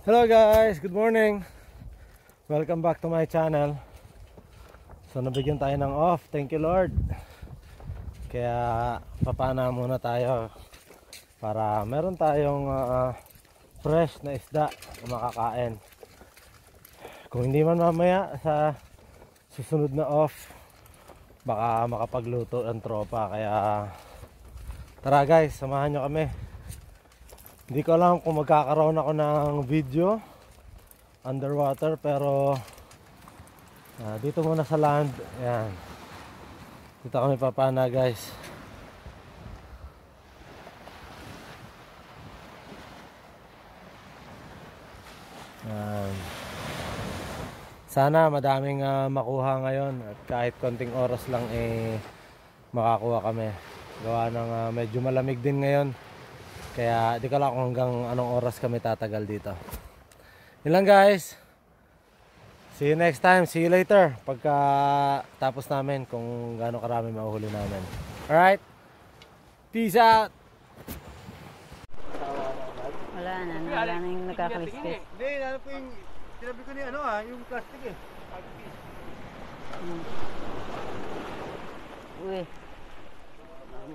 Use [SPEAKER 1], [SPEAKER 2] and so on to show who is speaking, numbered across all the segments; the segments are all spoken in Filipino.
[SPEAKER 1] Hello guys, good morning. Welcome back to my channel. So nabigyan tayo ng off, thank you Lord. Kaya papana muna tayo para meron tayong fresh na isda na makakain. Kung hindi man mamaya sa susunod na off, baka makapagluto ang tropa. Kaya tara guys, samahan nyo kami. Hindi ko alam kung magkakaroon ako ng video underwater, pero dito muna sa land. Ayan, dito kami papana guys. Ayan. Sana madaming makuha ngayon at kahit konting oras lang makakuha kami. Gawa ng medyo malamig din ngayon. Kaya di ko lang kung hanggang anong oras kami tatagal dito. Yun lang guys. See you next time. See you later. Pagka tapos namin kung gaano karami mahuhuli namin. Alright. Peace out.
[SPEAKER 2] Wala na yung nagkakaliskis.
[SPEAKER 1] Hindi, ano po yung sinabi ko ni yung plastic eh.
[SPEAKER 2] Uy.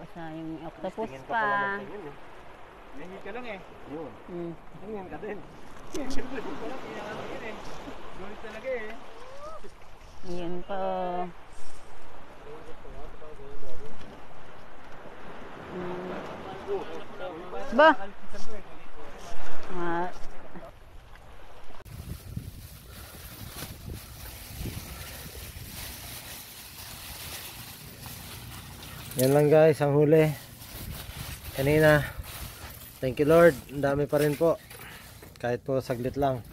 [SPEAKER 2] Basta yung octopus pa.
[SPEAKER 1] Nahingit ka lang eh. Yun. Nahingit ka din. Gulit talaga eh.
[SPEAKER 2] Yun po. Ba?
[SPEAKER 1] Yan lang guys, ang huli kanina. Thank you Lord, ang dami pa rin po, kahit po saglit lang.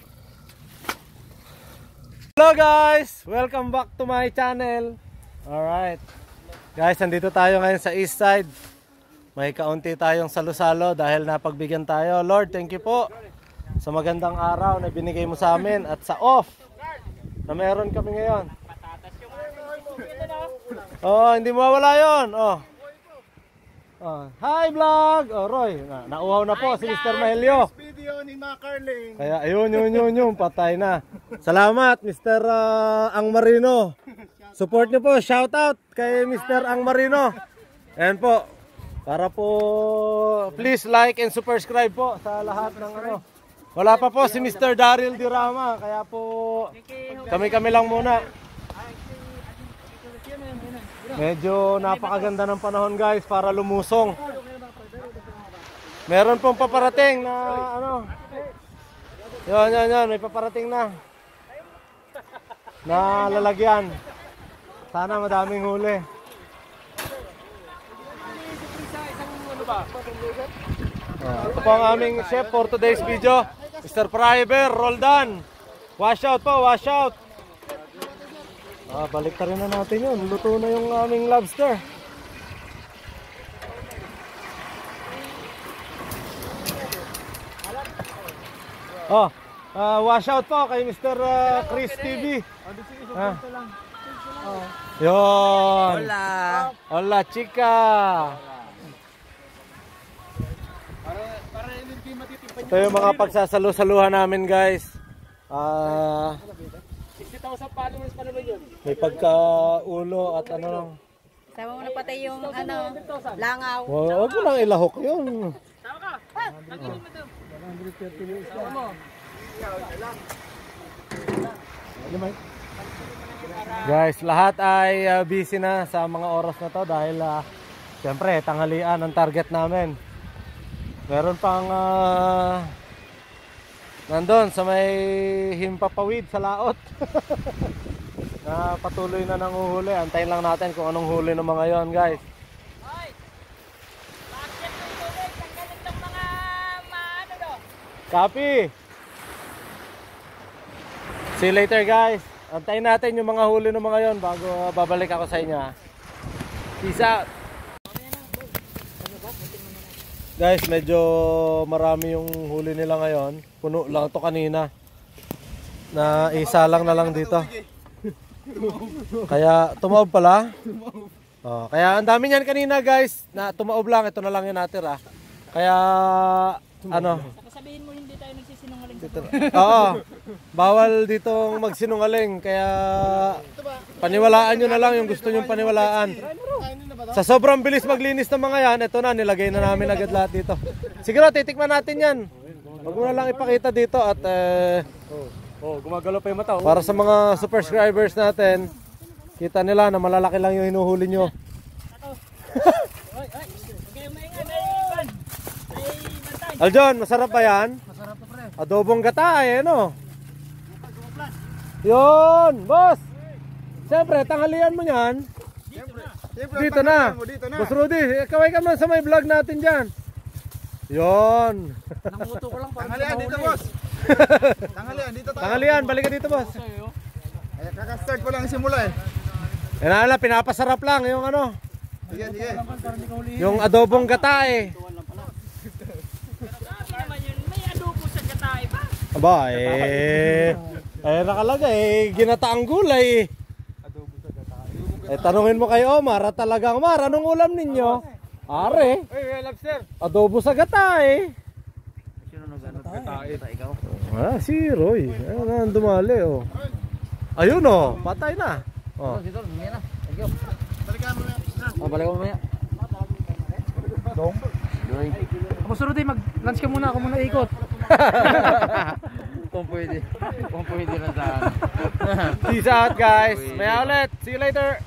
[SPEAKER 1] Hello guys, welcome back to my channel. Alright guys, nandito tayo ngayon sa east side. May kaunti tayong salo-salo dahil napagbigyan tayo. Lord, thank you po sa magandang araw na binigay mo sa amin at sa off na meron kami ngayon. Oh, hindi mawala yun. Hi vlog! Roy, nauhaw na po si Mr. Mahelio.
[SPEAKER 3] Video ni Mac Carling.
[SPEAKER 1] Kaya ayun, patay na. Salamat Mr. Ang Marino. Support niyo po, shout out kay Mr. Ang Marino. Ayan po. Para po please like and subscribe po sa lahat ng Wala pa po si Mr. Daryl Dirama, kaya po kami lang muna. Medyo napakaganda ng panahon guys para lumusong. Meron pong paparating na Yan, may paparating na lalagyan. Sana madaming huli. Ito po ang aming chef for today's video, Mr. Priber Roldan. Wash out po, wash out. Balik ta rin na natin yun. Luto na yung aming lobster. Wash out po kay Mr. Chris TV. Yun.
[SPEAKER 3] Hola.
[SPEAKER 1] Hola chica. Ito yung mga pagsasalo-saluhan namin guys.
[SPEAKER 3] 60,000 followers pa naman yun.
[SPEAKER 1] May pagkaulo at
[SPEAKER 2] Sama mo na patay yung langaw.
[SPEAKER 1] Huwag mo lang ilahok yun.
[SPEAKER 3] Tama ka. Nagiging mo ito. 130 Tama mo.
[SPEAKER 1] Guys, lahat ay busy na sa mga oras na to dahil siyempre tanghalian ang target namin. Meron pang nandun sa may himpapawid sa laot. Na patuloy na nanguhuli. Antayin lang natin kung anong huli ng mga yon guys. Copy. See you later guys. Antayin natin yung mga huli ng mga yon bago babalik ako sa inyo. Peace out. Guys, medyo marami yung huli nila ngayon. Puno lang to kanina. Na isa lang na lang dito. Kaya tumaob pala. Kaya ang dami niyan kanina guys. Na tumaob lang. Ito na lang yung natira. Kaya ano,
[SPEAKER 3] sabihin mo hindi tayo nagsisinungaling sa
[SPEAKER 1] Oo. Bawal ditong magsinungaling. Kaya paniwalaan nyo na lang yung gusto nyong paniwalaan. Sa sobrang bilis maglinis ng mga yan, ito na, nilagay na namin agad lahat dito. Siguro, titikman natin yan. Huwag mo na lang ipakita dito at
[SPEAKER 4] gumagalaw pa yung mata.
[SPEAKER 1] para sa mga subscribers natin, kita nila na malalaki lang yung hinuhuli nyo. Aljon, masarap ba yan?
[SPEAKER 4] Masarap to pre.
[SPEAKER 1] Adobong gata eh, no? Yun, boss! Siyempre, tanghalian mo yan. Dito na. Boss Rudy, kaway ka man sa may vlog natin dyan. Yun.
[SPEAKER 3] Nanguto ko lang para
[SPEAKER 4] Tanghalian dito, boss. Tanghalian dito tayo.
[SPEAKER 1] Tanghalian, balik ka dito, boss.
[SPEAKER 4] Ay, kaka-start ko lang simula eh.
[SPEAKER 1] Yan na lang, pinapasarap lang yung ano.
[SPEAKER 4] Sige, sige.
[SPEAKER 1] Yung adobong gata eh.
[SPEAKER 3] may adobo sa gatay pa.
[SPEAKER 1] Aba nakalagay ginataang gulay. Tanungin mo kay Omar at talagang Omar, anong ulam ninyo? Are,
[SPEAKER 4] lobster.
[SPEAKER 1] adobo sa gata eh.
[SPEAKER 4] Sino nag-gata ikaw?
[SPEAKER 1] Si Roy, ayun dumali oh. Ayun oh, patay na. Oh.
[SPEAKER 4] Dito, mamaya na. Thank you. Balikan mo na. Balikan mo mamaya. Dong.
[SPEAKER 3] Boss Rudy, mag-lunch ka muna, ako muna ikot.
[SPEAKER 4] Kung pwede. Kung pwede na saan.
[SPEAKER 1] Peace out guys. Maya ulit. See you later.